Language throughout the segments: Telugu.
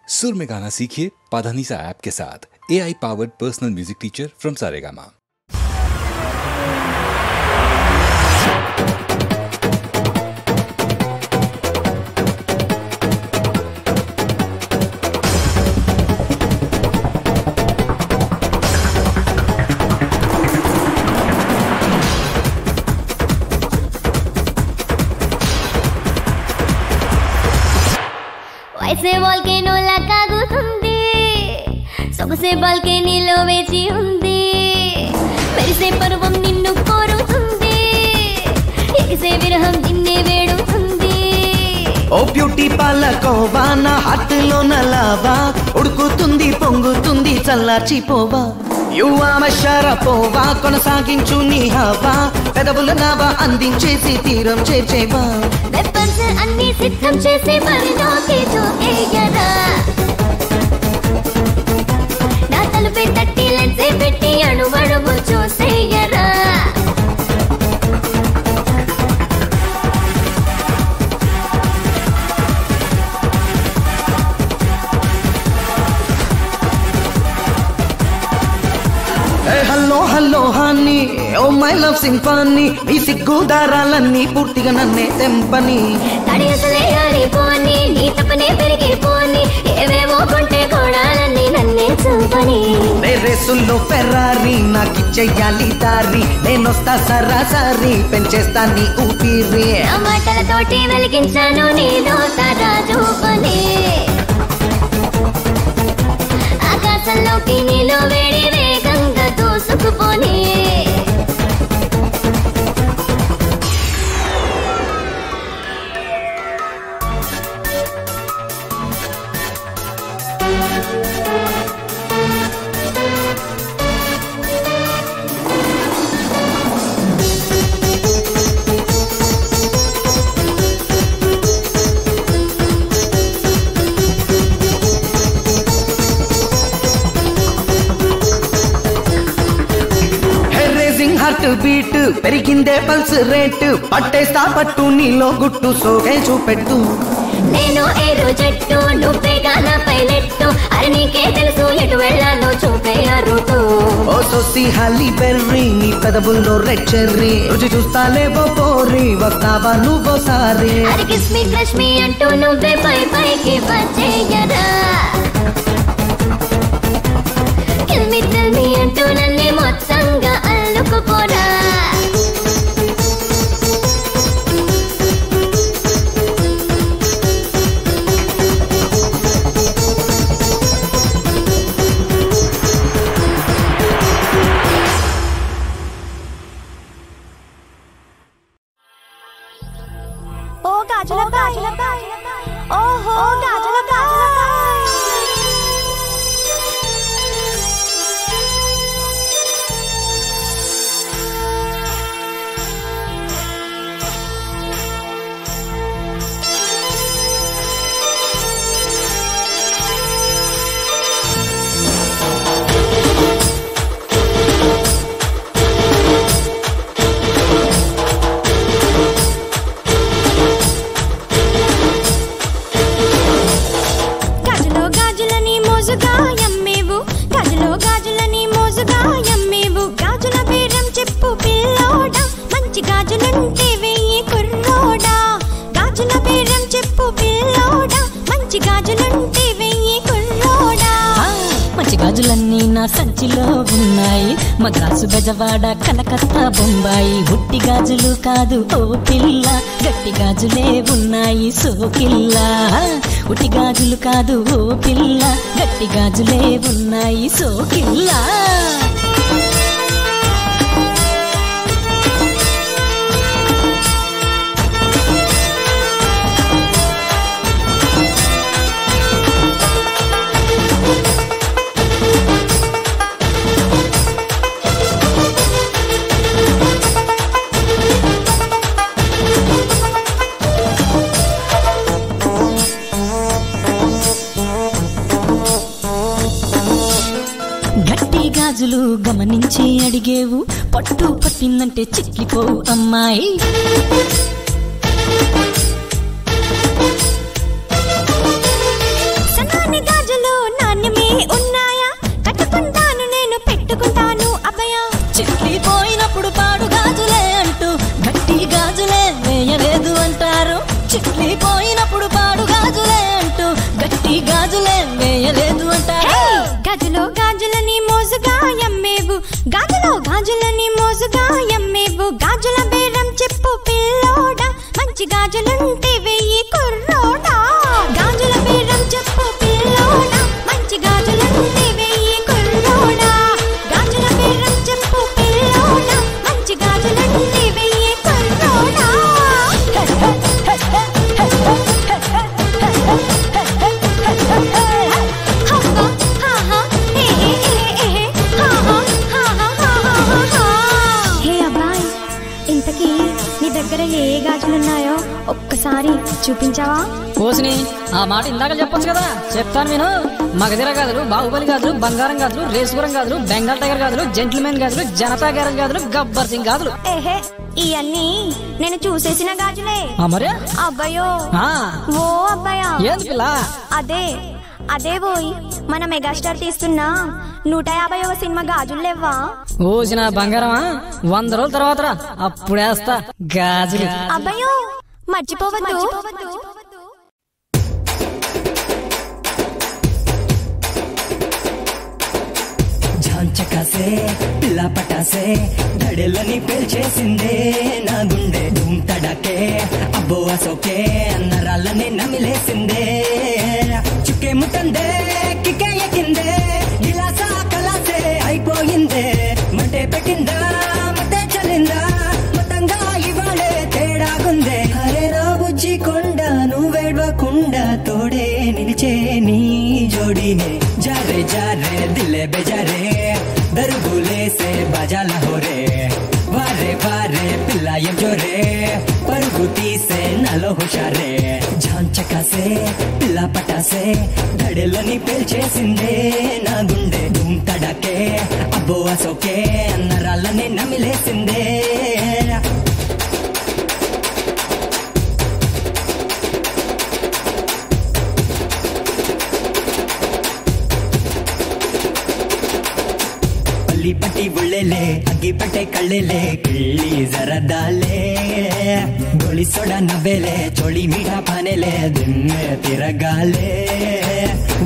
सुर में गाना सीखिए पाधानीसा ऐप के साथ। AI powered personal music teacher from Saregama. వయసే వాల్కెనోలా కాగుతుంది, సొగసే బాల్కెనీలో వేచి ఉంది, మెరిసే పర్వం నిన్ను కోరుతుంది, ఎగిసే విరహం నిన్నే వేడుతుంది. ఓ బ్యూటీ పాలకోవా నా హార్ట్ లో నలావా, ఉడుకుతుంది పొంగుతుంది చల్లార్చిపోవా. యువమషరపోవా కొనసాగించు నీ హవా, పెదవుల నావా అందించేసి తీరం చేర్చేవా. వెపన్స్ అన్ని సిద్ధం చేసి మరిలోకి దూకేయరా, నా తలుపే తట్టి లెన్సే పెట్టి అణువణువు చూసేయరా. హలో హలో హాని ఓ మై లవ్ సింఫనీ, నీ సిగ్గు దారాలన్నీ పూర్తిగా నన్నే తెంపని. తడి అసలే ఆరిపోని, నీ తప్పనే పెరిగిపోని, ఏవేవో కొంటే కోడాలన్నీ నన్నే చూపని. రేసుల్లో ఫెర్రారీ నాకిచ్చేయాలి దారి, నేనొస్తా సరాసరి పెంచేస్తా నీ ఊపిరి. నా మాటలతోటి వెలిగించాను నీలో తరాజు పని, ఆకాశంలోకి నీలో వేడి వేగంగా దూసుకుపోని. హార్ట్ బీట్ పెరిగిందే పల్స్ రేటు, పట్టేస్తా పట్టు నీలో గుట్టు సోగే చూపెట్టు. నేను ఏరో జట్టు నువ్వేగా నా పైలెట్టు, అరే నీకే తెలుసు ఎటు వెళ్ళాలో చూపే ఆ రూటు. ఓ సోసి హాలీ బెర్రీ నీ పెదవుల్లో రెడ్ చెర్రీ, రుచి చూస్తాలేవో పోరి వస్తావా నువ్వోసారి. అరే కిస్ మీ క్రష్ మీ అంటూ నువ్వే పై పైకి వచ్చేయరా, కిల్ మీ టెల్ మీ అంటూ నన్నే మొత్తంగా అల్లుకుపోరా. ఓ గాజులకాయ ఓహో గాజులకాయ. గాజులన్నీ నా సంచిలో ఉన్నాయి, మద్రాసు బెజవాడ కలకత్తా బొంబాయి. ఉట్టి గాజులు కాదు ఓ పిల్ల, గట్టి గాజులే ఉన్నాయి సోకిల్ల. ఉట్టి గాజులు కాదు ఓ పిల్ల, గట్టి గాజులే ఉన్నాయి సోకిల్ల. గాజులు గమనించి అడిగేవు, పట్టు పట్టిందంటే చిక్కిపోవు అమ్మాయి. సన్నాని గాజులు గాజులో గాజులని మోసుగా ఎమ్మేవు గాజుల బేరం చెప్పు పిల్లోడా మంచి గాజులుంటే వెయ్యి కుర్రోడా గాజుల బేరం చెప్పు పిల్లోడా మంచి గాజులుంటే వెయ్యి కుర్రోడా గాజుల బేరం చెప్పు పిల్లోడా మంచి గాజులుంటే వెయ్యి కుర్రోడా ఇంతకీ నీ దగ్గర ఏ గాజులున్నాయో ఒక్కసారి చూపించావా? కోసిని ఆ మాట ఇందాక చెప్పొచ్చు కదా. చెప్తాను నేను. మగధిర గాజులు, బాహుబలి గాజులు, బంగారం గాజులు, రేసుగురం గాజులు, బెంగాల్ టైగర్ గాజులు, జెంటిల్మెన్ గాజులు, జనతా గ్యారేజ్ గాజులు, గబ్బర్ సింగ్ గాజులు. ఏహే ఇవన్నీ నేను చూసేసిన గాజులే. మరే అబ్బాయో ఓ అబ్బాయా ఏంది పిల్ల? అదే పోయి మన మెగాస్టార్ తీస్తున్న 150వ సినిమా గాజులు లేవా? ఓసిన బంగారమా 100 రోజుల తర్వాత రా, అప్పుడేస్తా గాజులు. అబ్బాయో మర్చిపోవద్దు. చకాసే పిల్ల పటాసే దడెలని పేల్చేసిందే నా గుండె ధూమ్ తడాకే అబ్బో అసోకే నరాలని నమిలేసిందే చుక్కే ముట్టందే కికే ఎక్కిందే గిలాసా కలాసే అయిపోయిందే మటే పెట్టిందా మటే చల్లిందా మొత్తంగా ఇవాళే తేడాగుందే హరే నా బుజ్జి కొండ నువ్వేడ్వకుండా తోడే నిలిచే నీ జోడీనే జారే జారే దిల్లే బెజారే दरगुले से बाजा लाहौरे वारे वारे पिल्ला ये जोरे परगुती से नालो हुशारे झान चका से पिल्ला पटा से धड़ेलोनी पेल्चे सिंधे ना गुंडे धूम तड़ाके अब्बो असोके नरालने नमिले सिंधे पट्टी बुलेले अग्गी पटे कल्लेले किल्ली जरदाले गोली सोडा नबेले चोली मीठा पानेले दिन में तिरगाले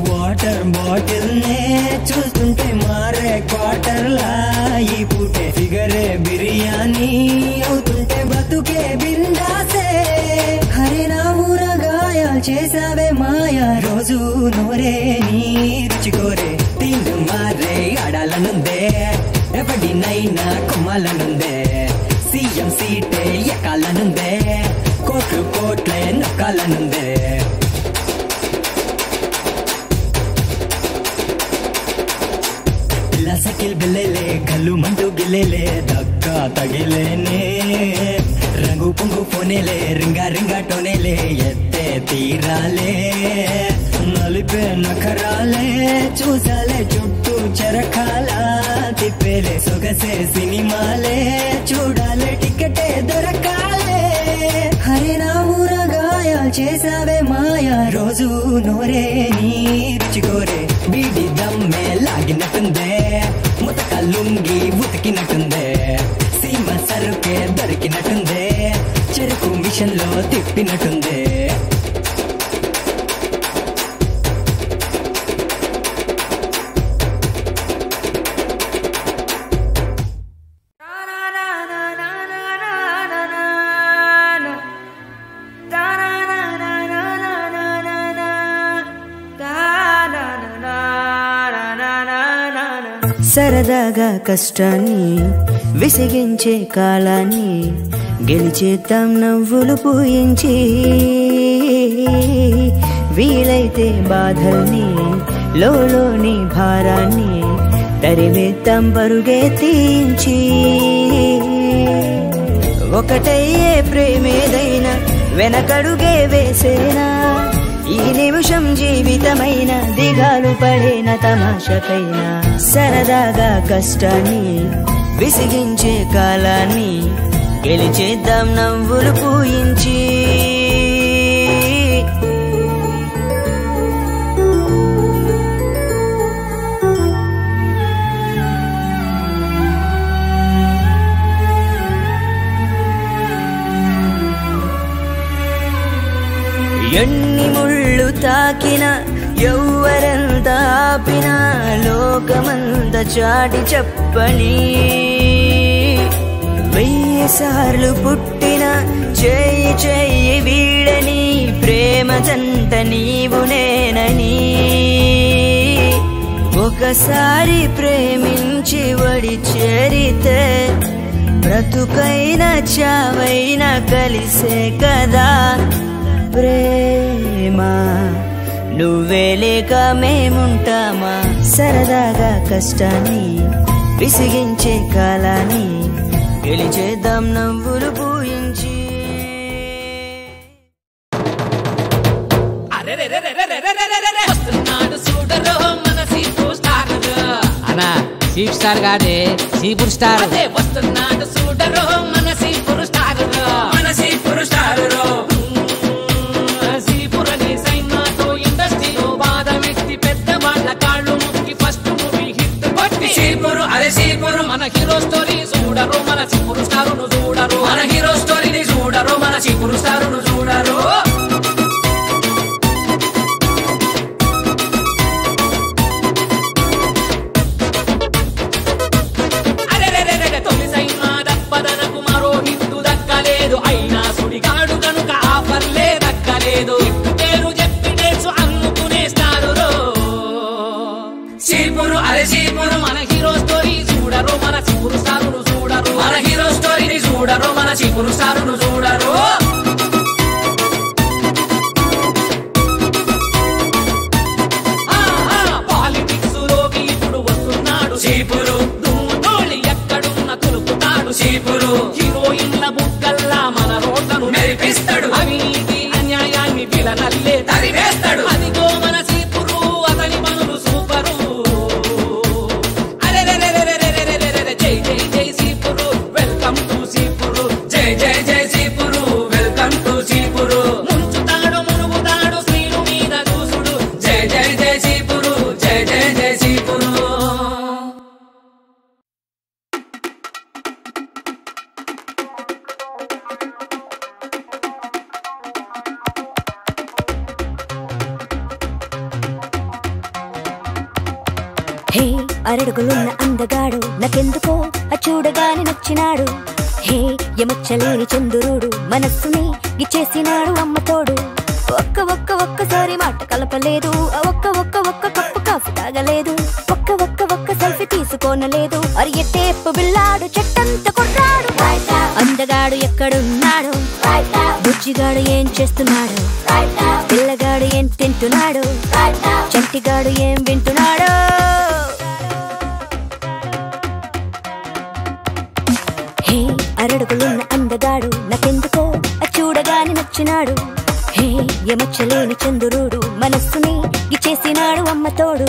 वाटर बॉटल ने चूస్తుంటే मारे क्वार्टर ला ఈ పూటే ఫిగరే బిర్యానీ అవుతుంటే బతుకే బిందాసే హరే నా ఊరగాయాలు చేసావే మాయా రోజు నోరే నీ రుచి కోరే తిండు మారే ఆడాలనుందే ఎవడినైనా కొమ్మాలనుందే సీఎం సీటే ఎక్కాలనుందే కోట్లు కోట్లే నొక్కాలనుందే పిల్ల సకిల్ బిల్లెలే కళ్ళు మంటూ గిల్లెలే దక్కా తగిలేనే రంగు పొంగు పోనేలే రింగా రింగా టోనేలే ఎత్తే తీరాలే నలిపే నఖరాలే చూసాలే చుట్టూ చెరకాల తిప్పేలే సొగసే సినిమాలే చూడాలే టికెటే దొరకాలే హరే నా ఊరగాయాలు చేసావే మాయా రోజు నోరే నీ రుచి కోరే బీడి దమ్మే లాగినట్టుందే ముతక లుంగి ఉతికినట్టుందే సీమ సరుకే దొరికినట్టుందే చెరుకు మిషన్ లో తిప్పినట్టుందే సరదాగా కష్టాన్ని విసిగించే కాలాన్ని గెలిచేద్దాం నవ్వులు పూయించి వీలైతే బాధల్ని లోలోని భారాన్ని తరివేద్దాం పరుగెత్తించి ఒకటయ్యే ప్రేమేదైనా వెనకడుగే వేసేనా ఈ నిమిషం జీవితమైన దిగాలు పడేన తమాషకైనా సరదాగా కష్టాన్ని విసిగించే కాలాన్ని గెలిచేద్దాం నవ్వులు పూయించి ఎన్ని ముళ్ళు తాకినా ఎవ్వరెంత ఆపినా లోకమంత చాటి చెప్పని 1000 సార్లు పుట్టిన చెయ్యి చెయ్యి వీడని ప్రేమ జంట నీవు నేనని ఒకసారి ప్రేమించి వడి చేరితే బ్రతుకైనా చావైనా కలిసే కదా ప్రేమ నువ్వే లేక మేముంటామా సరదాగా కష్టాన్ని విసిగించే కాలాన్ని గెలిచేద్దాం నవ్వులు పూయించి అన్నా సీప్ స్టార్ కాదే సీపుర్ స్టార్ వస్తున్నాడు సూడరో మన సీపురు స్టార్ మన సీపురు స్టార్ సీపురని సైన్మాతో ఇండస్ట్రీలో బాధమెత్తి పెద్ద వాళ్ళ కాళ్ళు ముక్కి ఫస్ట్ మూవీ హిట్ కొట్టి సీపురు అరే సీపురు మన హీరో స్టోరీ చూడరు మన సీపురు స్టారును చూడరు మన హీరో స్టోరీని చూడరు మన సీపురు స్టారును చూడరు అయినా సుడిగాడు కనుక ఆఫర్లే దక్కలేదు పేరు చెప్పి డేట్స్ అమ్ముకునేస్తారు సీపురు అరే సీపురు మన హీరో స్టోరీ చూడరు మన సీపురు స్టారును చూడరు మన హీరో స్టోరీని చూడరు మన సీపురు స్టారును చూడరు పాలిటిక్స్ లోకి ఇప్పుడు వస్తున్నాడు సీపురు దుమ్ముతోళి ఎక్కడున్న తులుపుతాడు సీపురు హీరోయిన్ల బుక్కల్లా మన రోడ్లను మెరిపిస్తాడు అవినీతి అన్యాయాన్ని విలనల్లే తరివేస్తాడు అదిగో మన సీపురు అతని పనులు సూపరు అరే జై జై జై సీపురు వెల్కమ్ టు సీపురు జై జై జై సీపురు వెల్కమ్ టు సీపురు ముంచుతాడు మునుగుతాడు స్క్రీను మీద చూసుడు జై జై జై సీపురు జై జై జై సీపురు హే అరడుగులున్న అందగాడు నాకెందుకో చూడగానే నచ్చినాడు హే ఎమచ్చలేని చంద్రుడు మనస్సుని గిచ్చేసినాడు అమ్మతోడు ఒక్కసారి మాట కలపలేదు ఒక్క కప్పు కాఫీ తాగలేదు ఒక్క సెల్ఫీ తీసుకోనలేదు అరి ఎట్టేపు బిల్లాడు చెట్టంత కొట్టాడు అందగాడు ఎక్కడున్నాడు బుజ్జిగాడు ఏం చేస్తున్నాడు పిల్లగాడు ఏం తింటున్నాడు చంటిగాడు ఏం వింటున్నాడు హే అరడుగులున్న అందగాడు నాకెందుకో చూడగానే నచ్చినాడు హే ఎమచ్చలేని చంద్రుడు మనస్సుని గిచ్చేసినాడు అమ్మతోడు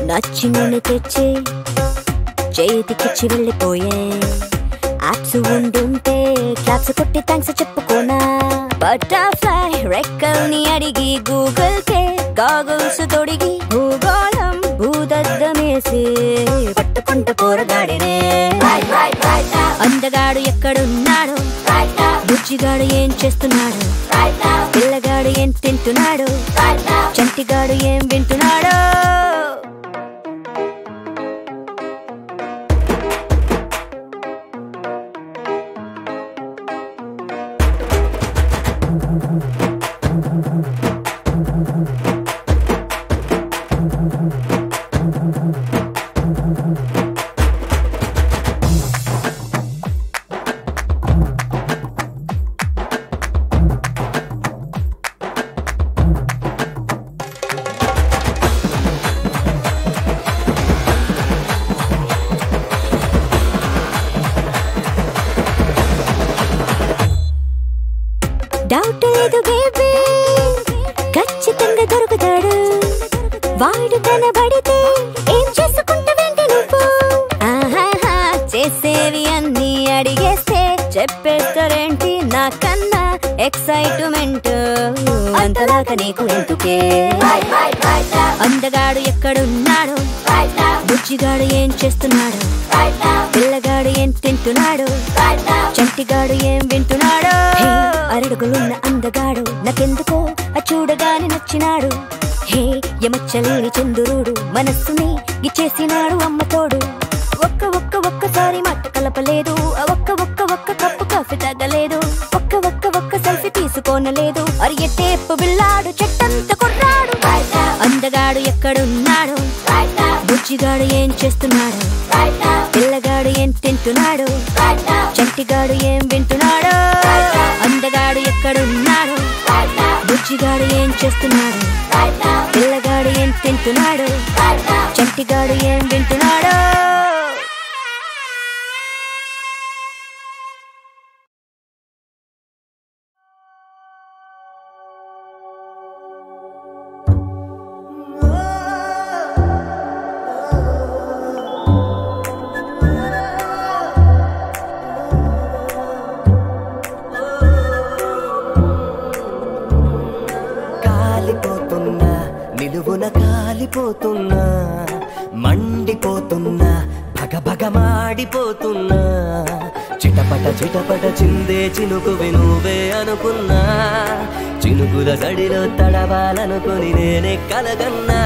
నచ్చి నూనె తెచ్చి చేతికిచ్చి వెళ్ళిపోయే యాప్స్ ఉండుంటే క్లాప్స్ కొట్టి థ్యాంక్స్ చెప్పుకోనా బటర్ఫ్లై రెక్కల్ని అడిగి గూగుల్ పే గాగుల్స్ తొడిగి భూగోళం భూదద్దమేసి పట్టుకుంటూ పోరగాడినే అందగాడు ఎక్కడున్నాడు బుజ్జిగాడు ఏం చేస్తున్నాడు పిల్లగాడు ఏం తింటున్నాడు చంటిగాడు ఏం వింటున్నాడు డౌట్ లేదు బేబీ ఖచ్చితంగా దొరుకుతాడు వాడు కనబడితే ఏం చేసుకుంటావేంటి నువ్వు చెప్పేస్తారేంటి నాకన్నా ఎక్సైట్మెంట్ అంతలాక నీకు ఎందుకే అందగాడు ఎక్కడున్నాడు బుజ్జిగాడు ఏం చేస్తున్నాడు పిల్లగాడు ఏం తింటున్నాడు చంటిగాడు ఏం వింటున్నాడు అరడుగులున్న అందగాడు నాకెందుకో చూడగానే నచ్చినాడు హే యమచ్చలేని చంద్రుడు మనస్సుని గిచ్చేసినాడు అమ్మతోడు ఒక్కసారి మాట కలపలేదు ఒక్క కప్పు కాఫీ తగ్గలేదు ఒక్క సెల్ఫీ తీసుకోనలేదు అరే టేపు బిల్లాడు చెట్టంత కొర్రాడు అందగాడు ఎక్కడున్నాడు బుజ్జిగాడు ఏం చేస్తున్నాడు పిల్లగాడు ఏం తింటున్నాడు చంటిగాడు ఏం వింటున్నాడు అందగాడు ఎక్కడున్నాడు బుజ్జిగాడు ఏం చేస్తున్నాడు పిల్లగాడు ఏం తింటున్నాడు చంటిగాడు ఏం వింటున్నాడు కాలిపోతున్నా మండిపోతున్నా భగభగమాడిపోతున్నా చిటపట చిందే చినుకువి నువ్వే అనుకున్నా చినుకుల సడిలో తడవాలనుకుని నేనే కలగన్నా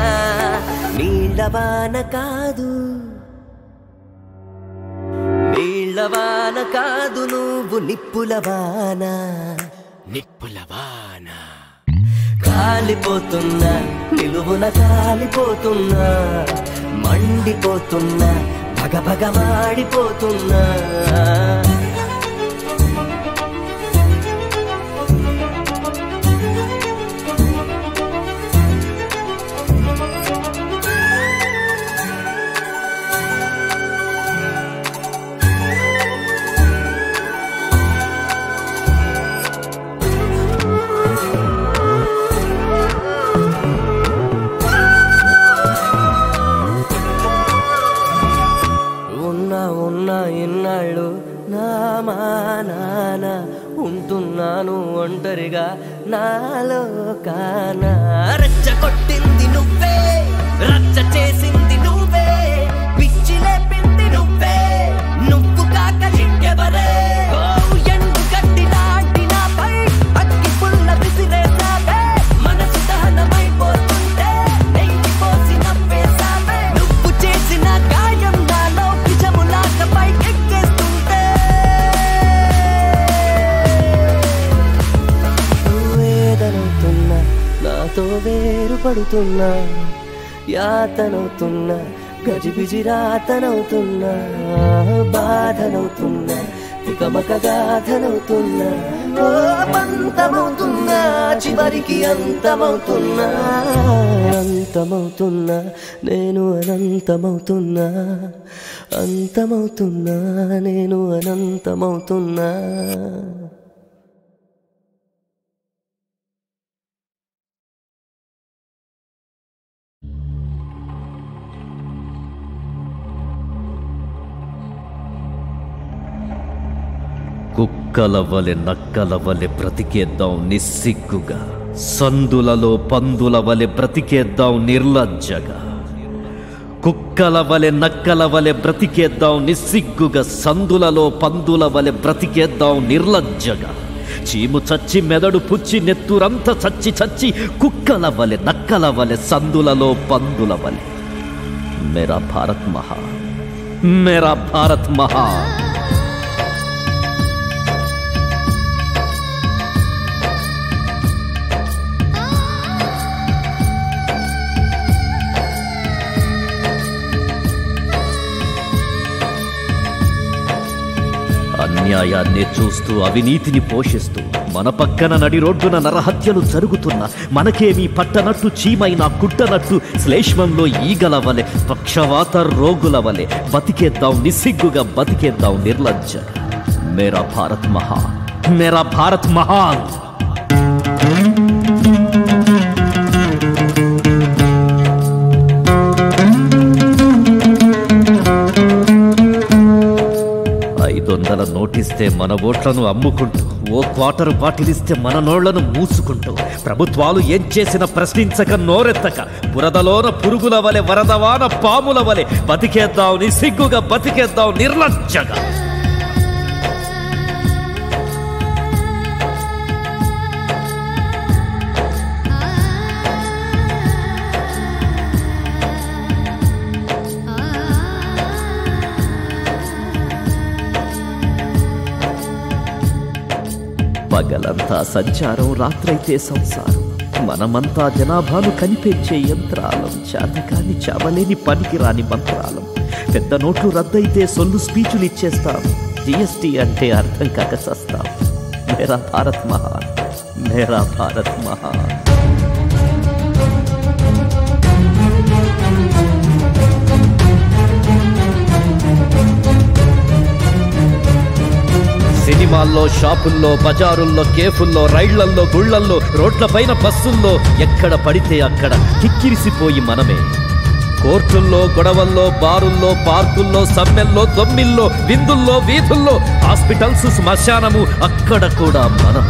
నీళ్ళవాన కాదు నువ్వు నిప్పులవాన కాలిపోతున్నా నిలువున కాలిపోతున్నా మండిపోతున్నా భగభగమాడిపోతున్నా ఎన్నాళ్ళు నా మానాన ఉంటున్నాను ఒంటరిగా నాలో కానా రచ్చ కొట్టింది నువ్వే రచ్చ చేసింది నువ్వే పిచ్చి లేపింది నువ్వే నువ్వు కాక ఇంకెవరే ఎండు గడ్డి లాంటి నాపై అగ్గి పుల్ల విసిరేసావే మనసు దహనమైపోతుంటే నెయ్యి పోసి నవ్వేసావే నువ్వు చేసిన గాయం నాలో విషములాకపై ఎక్కేస్తుంటే వేదనవుతున్నా నాతో వేరుపడుతున్నా యాతనవుతున్నా గజిబిజి రాతనవుతున్నా బాధనవుతున్నా తికమక గాథనవుతున్నా అంతమవుతున్నా చివరికి అంతమవుతున్నా నేను అనంతమవుతున్నా నేను అనంతమవుతున్నా కుక్కల వలె నక్కల వలె బ్రతికేద్దాం నిస్సిగ్గుగా సందులలో పందుల వలె బ్రతికేద్దాం నిర్లజ్జగా కుక్కల వలె నక్కల వలె బ్రతికేద్దాం నిస్సిగ్గుగా సందులలో పందుల వలె బ్రతికేద్దాం నిర్లజ్జగా చీము చచ్చి మెదడు పుచ్చి నెత్తురంతా చచ్చి కుక్కల వలె నక్కల వలె సందులలో పందుల వలె మేరా భారత్ మహా అన్యాయాన్ని చూస్తూ అవినీతిని పోషిస్తూ మన పక్కన నడి రోడ్డున నరహత్యలు జరుగుతున్నా మనకేమీ పట్టనట్టు చీమైనా కుట్టనట్టు శ్లేష్మంలో ఈగల వలె పక్షవాత రోగుల వలె బతికేద్దాం నిస్సిగ్గుగా బతికేద్దాం నిర్లజ్జగా మేరా భారత్ మహాన్ ఓటిస్తే మన ఓట్లను అమ్ముకుంటూ, ఓ క్వార్టర్ బాటిలిస్తే మన నోళ్లను మూసుకుంటూ, ప్రభుత్వాలు ఏం చేసిన ప్రశ్నించక నోరెత్తక, బురదలోన పురుగుల వలె వరదవాన పాముల వలె బతికేద్దాం, నిసిగ్గుగా బతికేద్దాం నిర్లజ్జగా. పగలంతా సంచారం, రాత్రైతే సంసారం. మనమంతా జనాభాను కనిపెంచే యంత్రాలం, చేతకాని చావలేని పనికిరాని మంత్రాలం. పెద్ద నోట్లు రద్దయితే సొల్లు స్పీచులు ఇచ్చేస్తాం, జిఎస్టీ అంటే అర్థం కాక చస్తాం. మేరా భారత్ మహాన్, మేరా భారత్ మహాన్. సినిమాల్లో, షాపుల్లో, బజారుల్లో, కేఫుల్లో, రైళ్లల్లో, గుళ్లల్లో, రోడ్లపైన బస్సుల్లో, ఎక్కడ పడితే అక్కడ కిక్కిరిసిపోయి మనమే. కోర్టుల్లో, గొడవల్లో, బారుల్లో, పార్కుల్లో, సమ్మెల్లో, దొమ్మిల్లో, విందుల్లో, వీధుల్లో, హాస్పిటల్స్, శ్మశానము, అక్కడ కూడా మనం.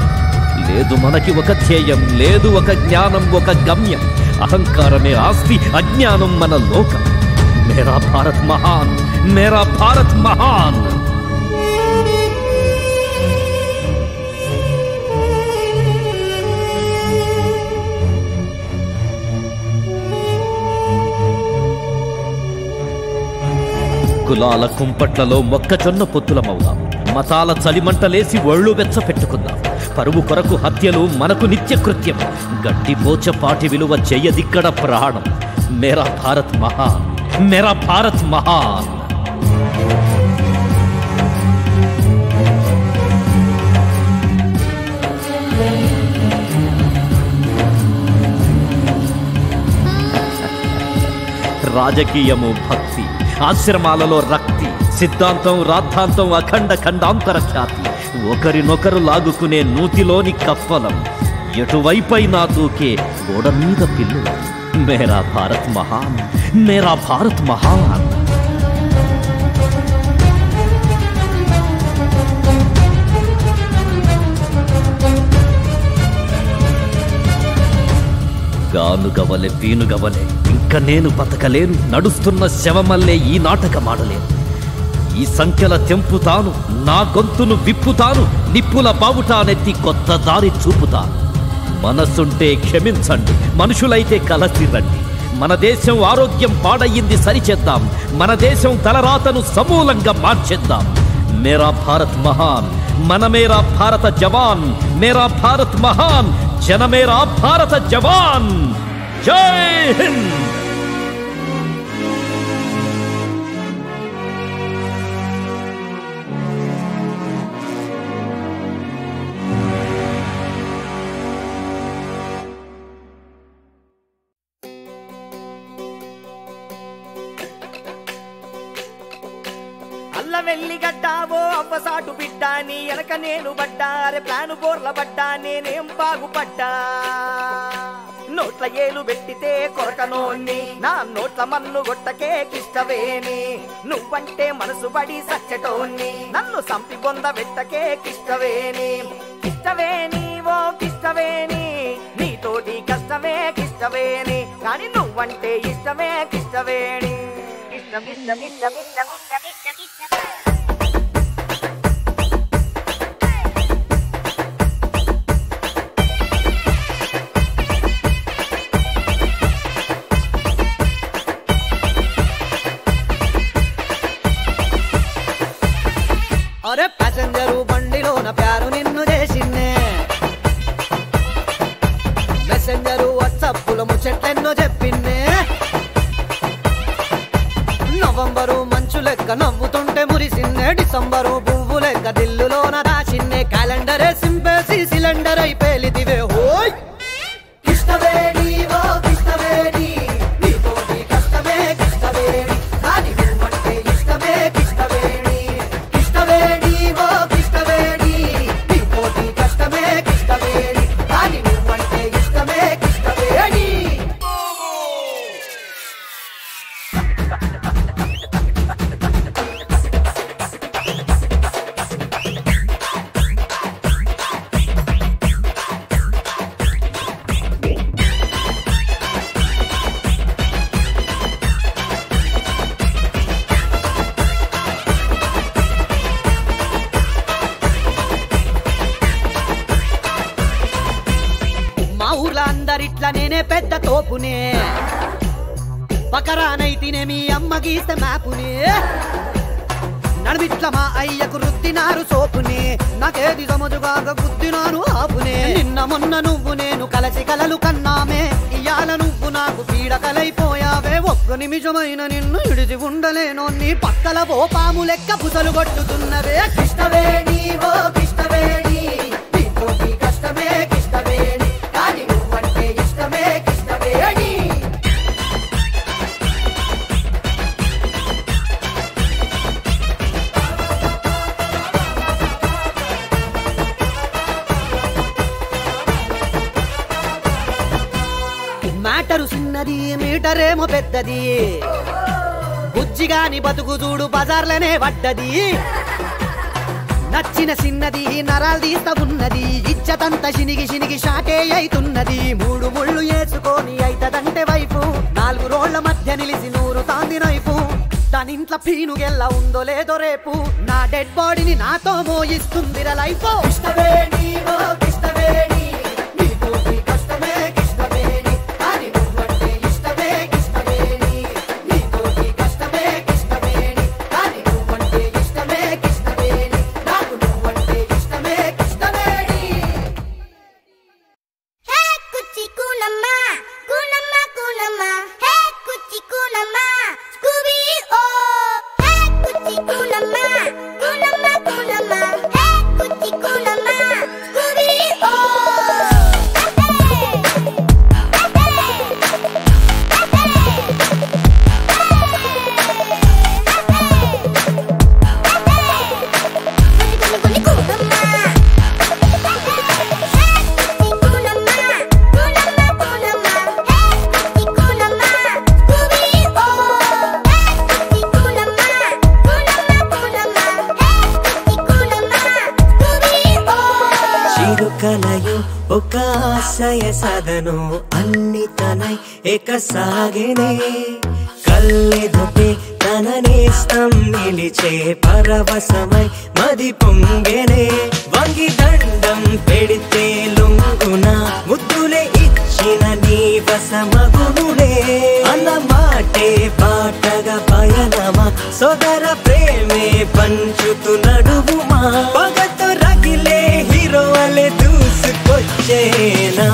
లేదు మనకి ఒక ధ్యేయం, లేదు ఒక జ్ఞానం, ఒక గమ్యం. అహంకారమే ఆస్తి, అజ్ఞానం మన లోకం. మేరా భారత్ మహాన్, మేరా భారత్ మహాన్. కులాల కుంపట్లలో మొక్కజొన్న పొత్తులమవుదాం, మతాల చలిమంటలేసి ఒళ్ళు వెచ్చ పెట్టుకుందాం. పరువు కొరకు హత్యలు మనకు నిత్యకృత్యం, గడ్డిపోచపాటి విలువ చెయ్యదిక్కడ ప్రాణం. మేరా భారత్ మహాన్, మేరా భారత్ మహాన్. రాజకీయము భక్తి, ఆశ్రమాలలో రక్తి, సిద్ధాంతం రాద్ధాంతం అఖండ ఖండాంతర ఖ్యాతి. ఒకరినొకరు లాగుకునే నూతిలోని కప్పలం, ఎటువైపైనా దూకే గోడ మీద పిల్లులు. మేరా భారత్ మహాన్, మేరా భారత్ మహాన్. గానుగవలె పీనుగవలె ఇంక నేను బతకలేను, నడుస్తున్న శవమల్లే ఈ నాటకమాడలేను. ఈ సంఖ్యల తెంపుతాను, నా గొంతును విప్పుతాను, నిప్పుల బావుటానెత్తి కొత్త దారి చూపుతాను. మనసుంటే క్షమించండి, మనుషులైతే కలసి రండి. మన దేశం ఆరోగ్యం పాడయ్యింది, సరిచేద్దాం. మన దేశం తలరాతను సమూలంగా మార్చేద్దాం. మేరా భారత్ మహాన్, మన మేరా భారత జవాన్. మేరా భారత్ మహాన్, జన మేరా భారత జవాన్. జై హింద్. వెళ్ళిగడ్డావో అవ్వసాటు బిడ్డా, నీ ఎనక నేను బడ్డా, అరే ప్లాను బోర్ల బడ్డా, నేనేం బాగుపడ్డా. నోట్ల ఏలు పెట్టితే కొరకనోన్ని, నా నోట్ల మన్ను గొట్టకే కిష్టవేని. నువ్వంటే మనసు పడి సచ్చటోన్ని, నన్ను సంపి పొంద పెట్టకే కిష్టవేని. కిష్టవేని ఓ కిష్టవేని, నీతోటి కష్టమే కిష్టవేని, కానీ నువ్వంటే ఇష్టమే కిష్టవేణి. ఇష్టం ఇష్టం ఇష్టం ఇష్టం ఇష్టం ఇష్టం ఇష్టం. అరే ప్యాసెంజరు బండిలోన ప్యారు నిన్ను చేసిందే, మెసెంజరు వాట్సాప్లో ముచ్చట్లెన్నో చెప్పిందే. నవంబరు మంచు లెక్క నవ్వుతుంటే మురిసిందే, డిసెంబరు పువ్వు లెక్క దిల్లులోన రాసిందే. క్యాలెండరే సింపేసి సిలిండర్ అయి పేలిదివే హోయ్. కిష్టవేడి ఓ కిష్టవేడి, నీతోటి కష్టమే కిష్టవేడి, కానీ నువ్వంటే ఇష్టమే కిష్టవేడి. కిష్టవేడి ఓ కిష్టవేడి, నీతోటి కష్టమే కిష్టవేడి, కానీ నువ్వంటే ఇష్టమే కిష్టవేడి. నేనే పెద్ద తోపునే పకరానైతినే మీ అమ్మ గీస్తే మ్యాపునే నడిమిట్ల మా అయ్యకు రుద్దినారు సోపునే నాకేది సమజుగాక గుద్దినాను ఆపునే నిన్న మొన్న నువ్వు నేను కలసి కలలు కన్నామే ఇయాల నువ్వు నాకు పీడకలైపోయావే ఒక్క నిమిషమైన నిన్ను ఇడిచి ఉండలేను నీ పక్కల ఓ పాము లెక్క బుసలు కొట్టుతున్నవే కృష్ణవేణి ఓ కృష్ణవేణి నీతోటి కష్టమే కృష్ణవేణి కానీ నువ్వంటే ఇష్టమే కృష్ణవేణి మ్యాటరు చిన్నది మీటరేమో పెద్దది బుజ్జిగాని బతుకు చూడు బజార్లనే పడ్డది నచ్చిన చిన్నది నరాలు తీస్తా ఉన్నది ఇచ్చతంత శినిగి షాకే అయితున్నది 3 ముళ్ళు వేసుకొని అయితదంటే వైపు 4 రోళ్ల మధ్య నిలిసి నూరు తాంది నైపు తనింట్లో పీనుగెల్ల ఉందో లేదో రేపు నా డెడ్ బాడీని నాతో మోయిస్తుందిరా లైఫ్ కృష్ణవేణి ఓ కృష్ణవేణి నీతోటి కష్టమే కృష్ణవేణి కానీ నువ్వంటే ఇష్టమే కృష్ణవేణి నీతోటి కష్టమే కృష్ణవేణి కానీ నువ్వంటే ఇష్టమే కృష్ణవేణి నాకు నువ్వంటే ఇష్టమే కృష్ణవేణి హే కుచ్చి కూనమ్మ కూనమ్మ కూనమ్మ హే కుచ్చి కూనమ్మ స్కూబీ ఓ హే కుచ్చి కూనమ్మ కూనమ్మ కూనమ్మ హే కుచ్చి కూనమ్మ స్కూబీ ఓ చిరుకలయు ఒక ఆశయ సదను అన్ని తనై ఏకసాగెనే కల్లెదుటే తన నేస్తం నిలిచే పరవశమై మది పొంగెనే వంగి దండం పెడితే లొంగున ముద్దులే ఇచ్చిన నీ వశమగునులే అన్న మాటే పాటగా పయనమా సోదర ప్రేమే పంచుతు నడువుమా పగతో రగిలే హీరో వలె దూసుకొచ్చేనా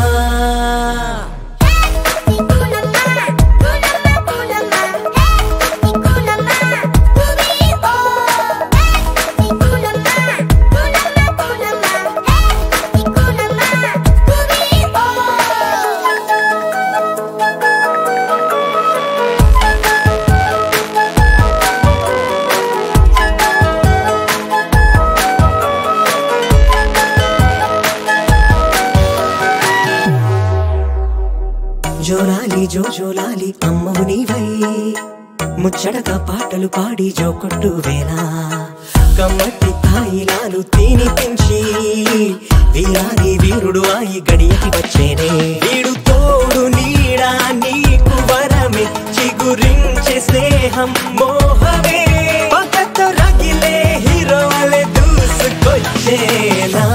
జోలాలి జోలాలి అమ్మవు నీవై ముచ్చటగా పాటలు పాడి జోకొట్టు వేలా కమ్మటి తాయిలాలు తినిపించి వీరాని వీరుడు ఆయి గడియకి వచ్చేనే వీడు తోడు నీడా నీకు వరమే చిగురించే స్నేహం మోహమే పక్కతో రగిలే హీరో వలె దూసుకొచ్చేలా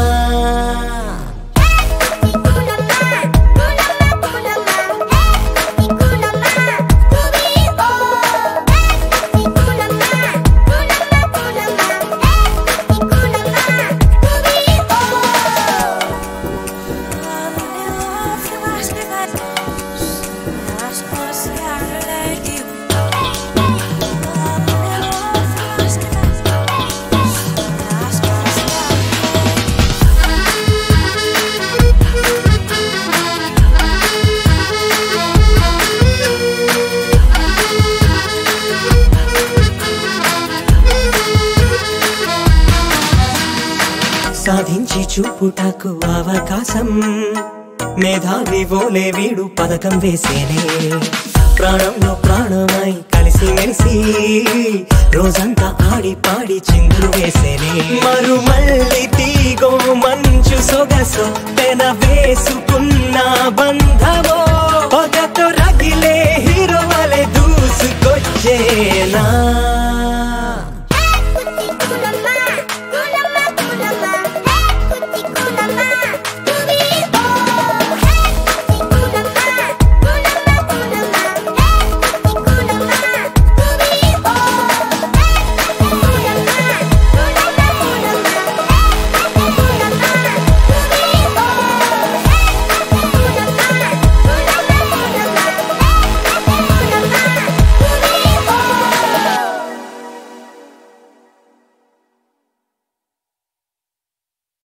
సాధించి చూపుటకు అవకాశం మేధావి ఓలే వీడు పథకం వేసేనే ప్రాణంలో ప్రాణమై కలిసి మెలిసి రోజంతా ఆడి పాడి చిందులు వేసేనే మరుమల్లి తీగో మంచు సొగసు పెన వేసుకున్న బంధమో పగతో రగిలే హీరో వలె దూసుకొచ్చేనా